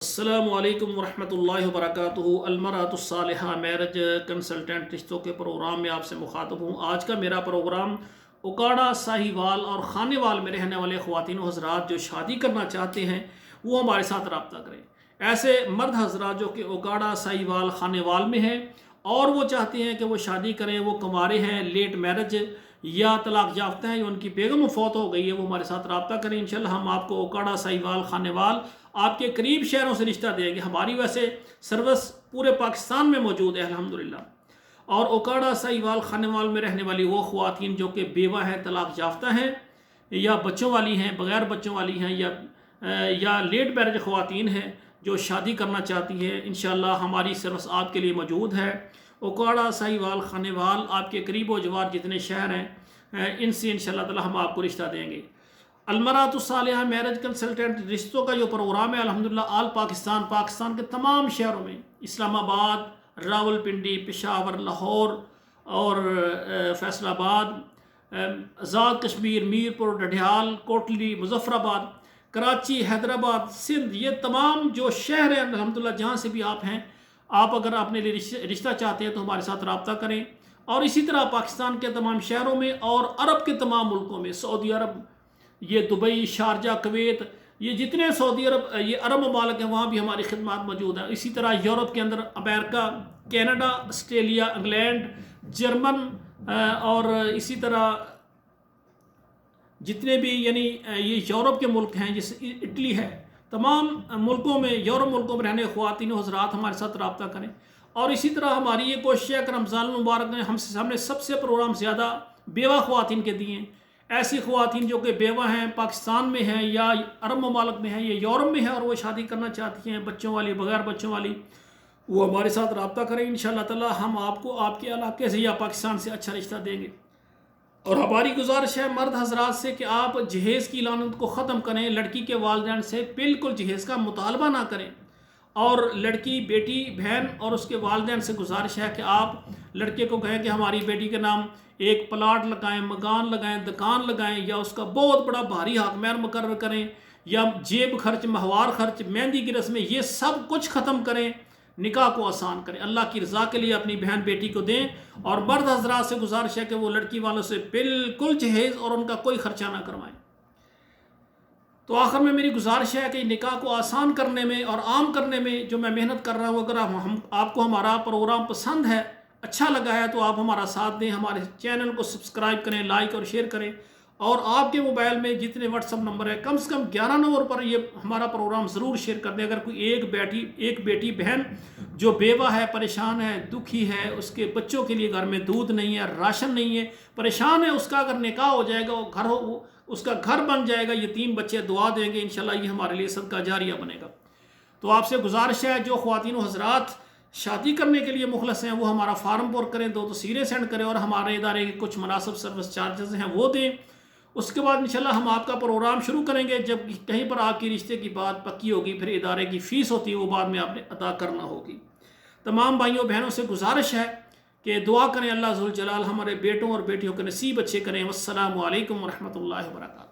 السلام علیکم ورحمۃ اللہ وبرکاتہ۔ المرأۃ الصالحہ میرج کنسلٹنٹ رشتوں کے پروگرام میں آپ سے مخاطب ہوں۔ آج کا میرا پروگرام اوکاڑا، ساہی وال اور خانے وال میں رہنے والے خواتین و حضرات جو شادی کرنا چاہتے ہیں وہ ہمارے ساتھ رابطہ کریں۔ ایسے مرد حضرات جو کہ اوکاڑا، ساہی وال، خانے وال میں ہیں اور وہ چاہتے ہیں کہ وہ شادی کریں، وہ کنوارے ہیں، لیٹ میرج یا طلاق یافتہ ہیں یا ان کی بیگم فوت ہو گئی ہے، وہ ہمارے ساتھ رابطہ کریں۔ انشاءاللہ ہم آپ کو اوکاڑا، ساہی وال، خانے وال آپ کے قریب شہروں سے رشتہ دیں گے۔ ہماری ویسے سروس پورے پاکستان میں موجود ہے الحمدللہ۔ اور اوکاڑا، ساہی وال، خانے وال میں رہنے والی وہ خواتین جو کہ بیوہ ہیں، طلاق یافتہ ہیں یا بچوں والی ہیں، بغیر بچوں والی ہیں یا لیٹ میرج خواتین ہیں جو شادی کرنا چاہتی ہیں، انشاءاللہ ہماری سروس آپ کے لیے موجود ہے۔ اوکاڑا، ساہی وال، خانے وال آپ کے قریب و جوار جتنے شہر ہیں ان سے انشاءاللہ تعالی ہم آپ کو رشتہ دیں گے۔ المرأۃ الصالحہ میرج کنسلٹنٹ رشتوں کا جو پروگرام ہے الحمدللہ آل پاکستان کے تمام شہروں میں، اسلام آباد، راولپنڈی، پشاور، لاہور اور فیصل آباد، آزاد کشمیر، میرپور، ڈڈھیال، کوٹلی، مظفر آباد، کراچی، حیدرآباد، سندھ، یہ تمام جو شہر ہیں الحمدللہ جہاں سے بھی آپ ہیں، آپ اگر اپنے لیے رشتہ چاہتے ہیں تو ہمارے ساتھ رابطہ کریں۔ اور اسی طرح پاکستان کے تمام شہروں میں اور عرب کے تمام ملکوں میں، سعودی عرب، یہ دبئی، شارجہ، کویت، یہ جتنے سعودی عرب، یہ عرب ممالک ہیں، وہاں بھی ہماری خدمات موجود ہیں۔ اسی طرح یورپ کے اندر امریکہ، کینیڈا، آسٹریلیا، انگلینڈ، جرمن اور اسی طرح جتنے بھی یعنی یہ یورپ کے ملک ہیں، جیسے اٹلی ہے، تمام ملکوں میں، یورپ ملکوں میں رہنے خواتین و حضرات ہمارے ساتھ رابطہ کریں۔ اور اسی طرح ہماری یہ کوشش ہے کہ رمضان المبارک نے ہم نے سب سے پروگرام زیادہ بیوہ خواتین کے دیے ہیں۔ ایسی خواتین جو کہ بیوہ ہیں، پاکستان میں ہیں یا عرب ممالک میں ہیں یا یورپ میں ہیں اور وہ شادی کرنا چاہتی ہیں، بچوں والی، بغیر بچوں والی، وہ ہمارے ساتھ رابطہ کریں۔ انشاءاللہ تعالی ہم آپ کو آپ کے علاقے سے یا پاکستان سے اچھا رشتہ دیں گے۔ اور ہماری گزارش ہے مرد حضرات سے کہ آپ جہیز کی لعنت کو ختم کریں، لڑکی کے والدین سے بالکل جہیز کا مطالبہ نہ کریں۔ اور لڑکی، بیٹی، بہن اور اس کے والدین سے گزارش ہے کہ آپ لڑکے کو کہیں کہ ہماری بیٹی کے نام ایک پلاٹ لگائیں، مکان لگائیں، دکان لگائیں یا اس کا بہت بڑا بھاری حق مہر مقرر کریں یا جیب خرچ، مہوار خرچ، مہندی کی رسمیں، یہ سب کچھ ختم کریں، نکاح کو آسان کریں، اللہ کی رضا کے لیے اپنی بہن بیٹی کو دیں۔ اور مرد حضرات سے گزارش ہے کہ وہ لڑکی والوں سے بالکل جہیز اور ان کا کوئی خرچہ نہ کروائیں۔ تو آخر میں میری گزارش ہے کہ نکاح کو آسان کرنے میں اور عام کرنے میں جو میں محنت کر رہا ہوں، اگر آپ کو ہمارا پروگرام پسند ہے، اچھا لگا ہے تو آپ ہمارا ساتھ دیں، ہمارے چینل کو سبسکرائب کریں، لائک اور شیئر کریں۔ اور آپ کے موبائل میں جتنے واٹس ایپ نمبر ہے کم سے کم 11 نمبر پر یہ ہمارا پروگرام ضرور شیئر کر دیں۔ اگر کوئی ایک بیٹی بہن جو بیوہ ہے، پریشان ہے، دکھی ہے، اس کے بچوں کے لیے گھر میں دودھ نہیں ہے، راشن نہیں ہے، پریشان ہے، اس کا اگر نکاح ہو جائے گا، اس کا گھر بن جائے گا، یتیم بچے دعا دیں گے، انشاءاللہ یہ ہمارے لیے صدقہ جاریہ بنے گا۔ تو آپ سے گزارش ہے جو خواتین و حضرات شادی کرنے کے لیے مخلص ہیں وہ ہمارا فارم پر کریں، 2 تصویریں سینڈ کریں اور ہمارے ادارے کے کچھ مناسب سروس چارجز ہیں وہ دیں۔ اس کے بعد انشاءاللہ ہم آپ کا پروگرام شروع کریں گے۔ جب کہیں پر آپ کی رشتے کی بات پکی ہوگی، پھر ادارے کی فیس ہوتی ہے وہ بعد میں آپ نے ادا کرنا ہوگی۔ تمام بھائیوں بہنوں سے گزارش ہے کہ دعا کریں، اللہ ذوالجلال ہمارے بیٹوں اور بیٹیوں کے نصیب اچھے کریں۔ والسلام علیکم ورحمۃ اللہ وبرکاتہ۔